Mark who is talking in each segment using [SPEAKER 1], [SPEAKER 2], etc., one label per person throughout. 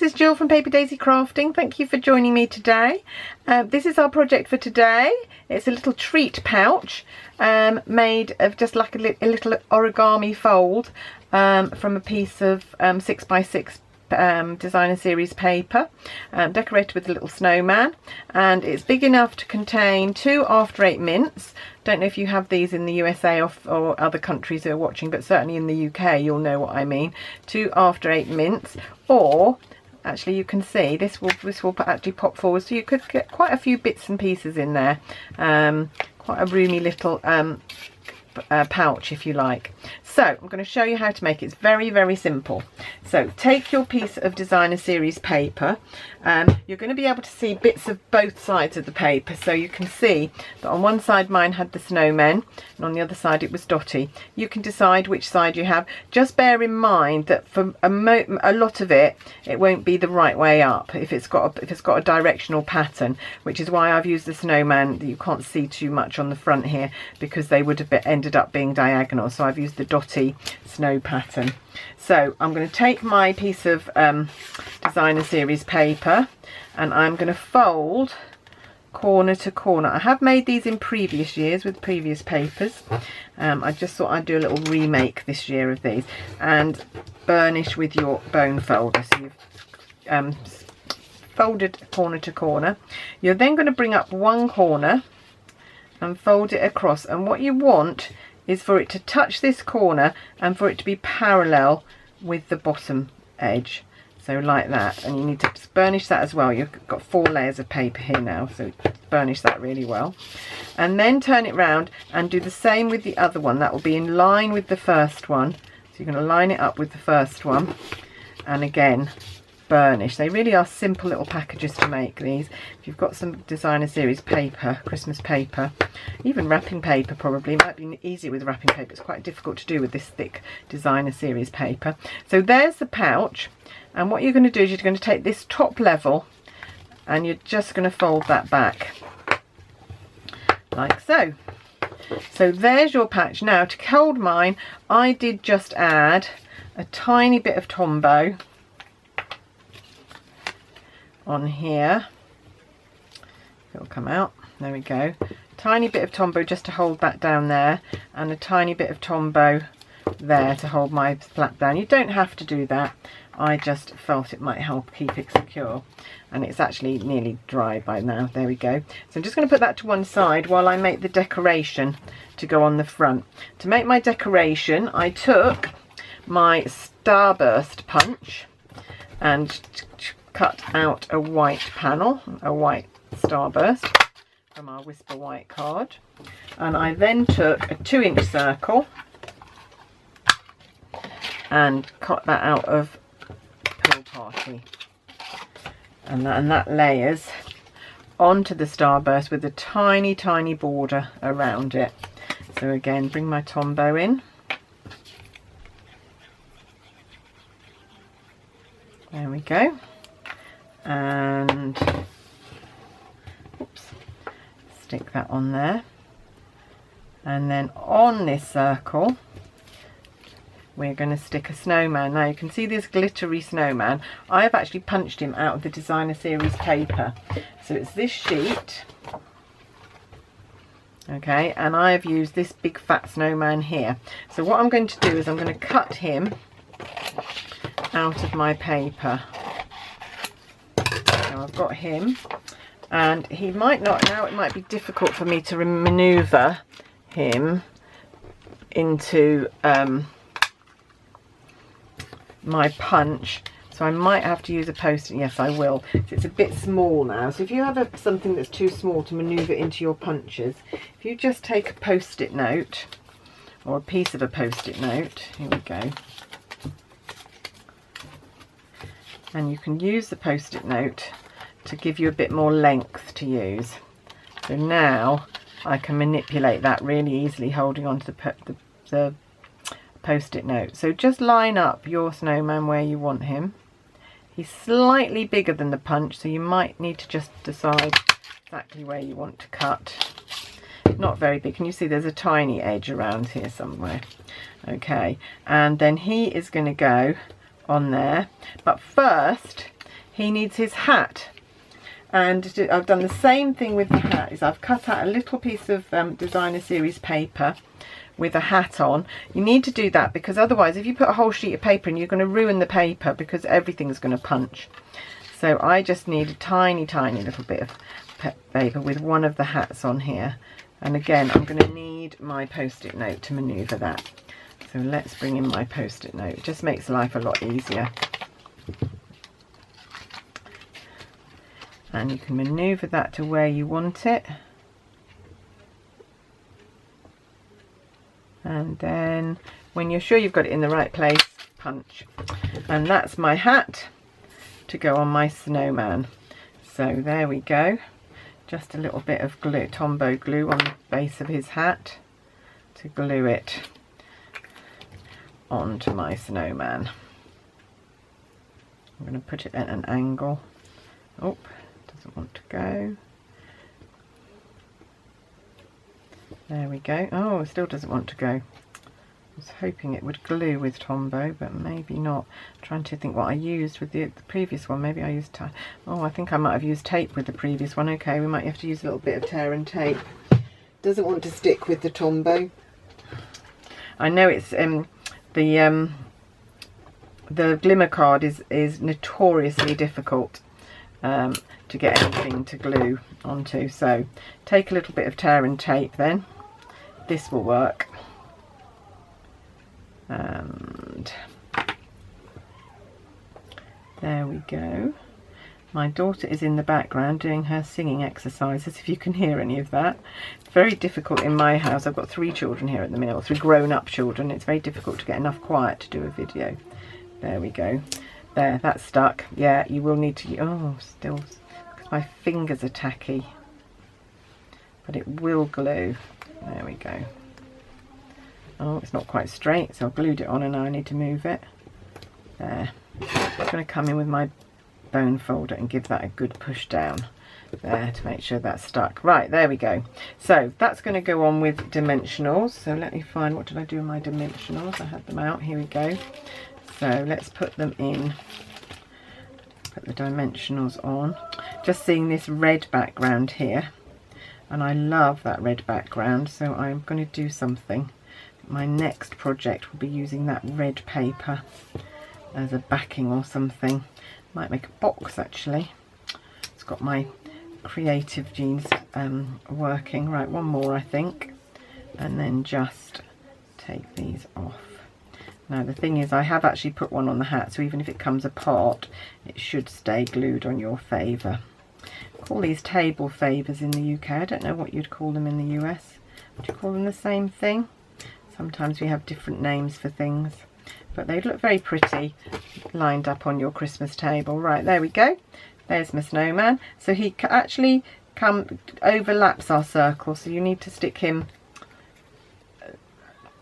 [SPEAKER 1] this is Jill from Paper Daisy Crafting. Thank you for joining me today. This is our project for today. It's a little treat pouch made of just like a little origami fold from a piece of 6x6 designer series paper, decorated with a little snowman, and it's big enough to contain 2 after 8 mints. Don't know if you have these in the USA or other countries who are watching, but certainly in the UK you'll know what I mean. 2 after 8 mints, or actually you can see this will actually pop forward, so you could get quite a few bits and pieces in there. Quite a roomy little pouch, if you like. So I'm going to show you how to make it. It's very, very simple. So take your piece of designer series paper. You're going to be able to see bits of both sides of the paper, so you can see that on one side mine had the snowmen and on the other side it was dotty. You can decide which side you have. Just bear in mind that for a lot of it won't be the right way up if it's got a directional pattern, which is why I've used the snowman that you can't see too much on the front here, because they would have ended up being diagonal. So I've used the dotty snow pattern. So I'm going to take my piece of designer series paper and I'm going to fold corner to corner. I have made these in previous years with previous papers. I just thought I'd do a little remake this year of these, and burnish with your bone folder. So you've folded corner to corner. You're then going to bring up one corner and fold it across, and what you want is for it to touch this corner and for it to be parallel with the bottom edge, so like that. And you need to burnish that as well. You've got 4 layers of paper here now, so burnish that really well, and then turn it round and do the same with the other one. That will be in line with the first one, so you're going to line it up with the first one, and again burnish. They really are simple little packages to make these. If you've got some designer series paper, Christmas paper, even wrapping paper, probably might be easier with wrapping paper. It's quite difficult to do with this thick designer series paper. So there's the pouch, and what you're going to do is you're going to take this top level and you're just going to fold that back like so. So there's your patch. Now to hold mine, I did just add a tiny bit of Tombow on here. It'll come out, there we go. Tiny bit of Tombow just to hold that down there, and a tiny bit of Tombow there to hold my flap down. You don't have to do that, I just felt it might help keep it secure, and it's actually nearly dry by now. There we go. So I'm just going to put that to one side while I make the decoration to go on the front. To make my decoration, I took my starburst punch and cut out a white panel, a white starburst from our Whisper White card, and I then took a 2-inch circle and cut that out of Pill Party, and that layers onto the starburst with a tiny border around it. So again, bring my Tombow in. There we go. And oops, stick that on there, and then on this circle we're going to stick a snowman. Now you can see this glittery snowman. I have actually punched him out of the designer series paper, so it's this sheet, okay, and I have used this big fat snowman here. So what I'm going to do is I'm going to cut him out of my paper. Now I've got him, and he might not, now it might be difficult for me to manoeuvre him into my punch, so I might have to use a post-it. Yes, I will. It's a bit small now, so if you have something that's too small to manoeuvre into your punches, if you just take a post-it note or a piece of a post-it note, here we go, and you can use the post-it note to give you a bit more length to use. So now I can manipulate that really easily, holding on to the post-it note. So just line up your snowman where you want him. He's slightly bigger than the punch, so you might need to just decide exactly where you want to cut. Not very big. Can you see there's a tiny edge around here somewhere? Okay, and then he is going to go on there, but first he needs his hat. And I've done the same thing with the hat, is I've cut out a little piece of designer series paper with a hat on. You need to do that because otherwise if you put a whole sheet of paper in, you're going to ruin the paper because everything's going to punch. So I just need a tiny little bit of paper with one of the hats on here. And again, I'm going to need my post-it note to manoeuvre that. So let's bring in my post-it note. It just makes life a lot easier. And you can manoeuvre that to where you want it. And then when you're sure you've got it in the right place, punch. And that's my hat to go on my snowman. So there we go. Just a little bit of glue, Tombow glue on the base of his hat to glue it onto my snowman. I'm going to put it at an angle. Oh, doesn't want to go. There we go. Oh, it still doesn't want to go. I was hoping it would glue with Tombow, but maybe not. I'm trying to think what I used with the previous one. Maybe I used I think I might have used tape with the previous one. Okay, we might have to use a little bit of tear and tape. Doesn't want to stick with the Tombow. I know it's the glimmer card is notoriously difficult to get anything to glue onto, so take a little bit of tear and tape then. This will work. And there we go. My daughter is in the background doing her singing exercises, if you can hear any of that. It's very difficult in my house. I've got 3 children here at the minute, or 3 grown-up children. It's very difficult to get enough quiet to do a video. There we go. There, that's stuck. Yeah, you will need to, oh, still, because my fingers are tacky. But it will glue. There we go. Oh, it's not quite straight, so I've glued it on and now I need to move it. There. I'm going to come in with my bone folder and give that a good push down there to make sure that's stuck. Right, there we go. So that's going to go on with dimensionals. So let me find, what did I do with my dimensionals? I had them out. Here we go. So let's put them in. Put the dimensionals on. Just seeing this red background here. And I love that red background, so I'm going to do something. My next project will be using that red paper as a backing or something. Might make a box actually. It's got my creative genes working. Right, one more I think. And then just take these off. Now the thing is, I have actually put one on the hat, so even if it comes apart, it should stay glued on your favour. Call these table favours in the UK. I don't know what you'd call them in the US. Would you call them the same thing? Sometimes we have different names for things, but they look very pretty lined up on your Christmas table. Right, there we go. There's my snowman. So he actually overlaps our circle, so you need to stick him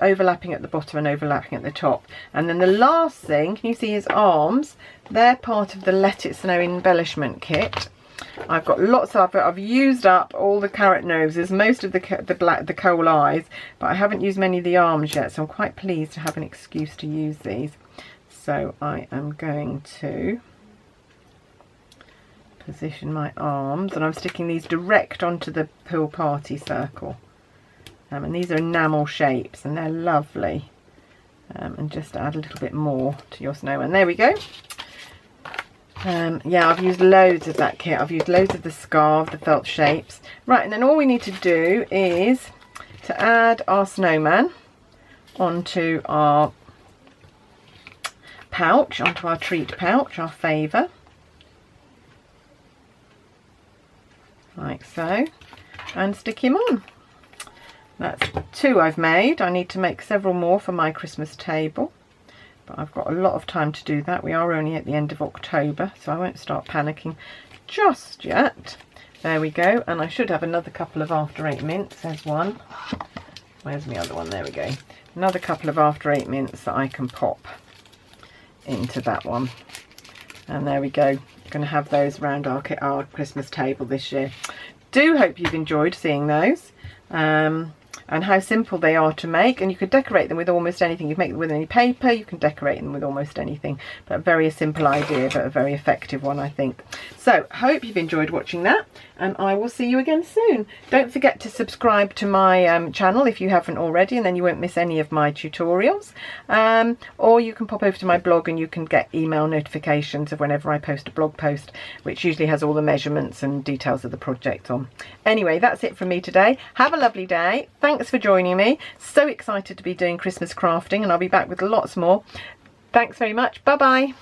[SPEAKER 1] overlapping at the bottom and overlapping at the top. And then the last thing, can you see his arms? They're part of the Let It Snow embellishment kit. I've got lots of it. I've used up all the carrot noses, most of the coal eyes, but I haven't used many of the arms yet, so I'm quite pleased to have an excuse to use these. So I am going to position my arms, and I'm sticking these direct onto the pool party circle. And these are enamel shapes, and they're lovely. And just add a little bit more to your snowman. There we go. Yeah, I've used loads of that kit. I've used loads of the scarf, the felt shapes. Right, and then all we need to do is to add our snowman onto our pouch, onto our treat pouch, our favour. Like so. And stick him on. That's 2 I've made. I need to make several more for my Christmas table, but I've got a lot of time to do that. We are only at the end of October, so I won't start panicking just yet. There we go, and I should have another couple of After 8 mints. There's one. Where's my other one? There we go. Another couple of After 8 mints that I can pop into that one. And there we go. Going to have those around our Christmas table this year. Do hope you've enjoyed seeing those. and how simple they are to make, and you can decorate them with almost anything. You can make them with any paper, you can decorate them with almost anything, but a very simple idea, but a very effective one, I think. So hope you've enjoyed watching that, and I will see you again soon. Don't forget to subscribe to my channel if you haven't already, and then you won't miss any of my tutorials, or you can pop over to my blog and you can get email notifications of whenever I post a blog post, which usually has all the measurements and details of the project on. Anyway, that's it from me today. Have a lovely day. Thanks for joining me. So excited to be doing Christmas crafting, and I'll be back with lots more. Thanks very much. Bye bye.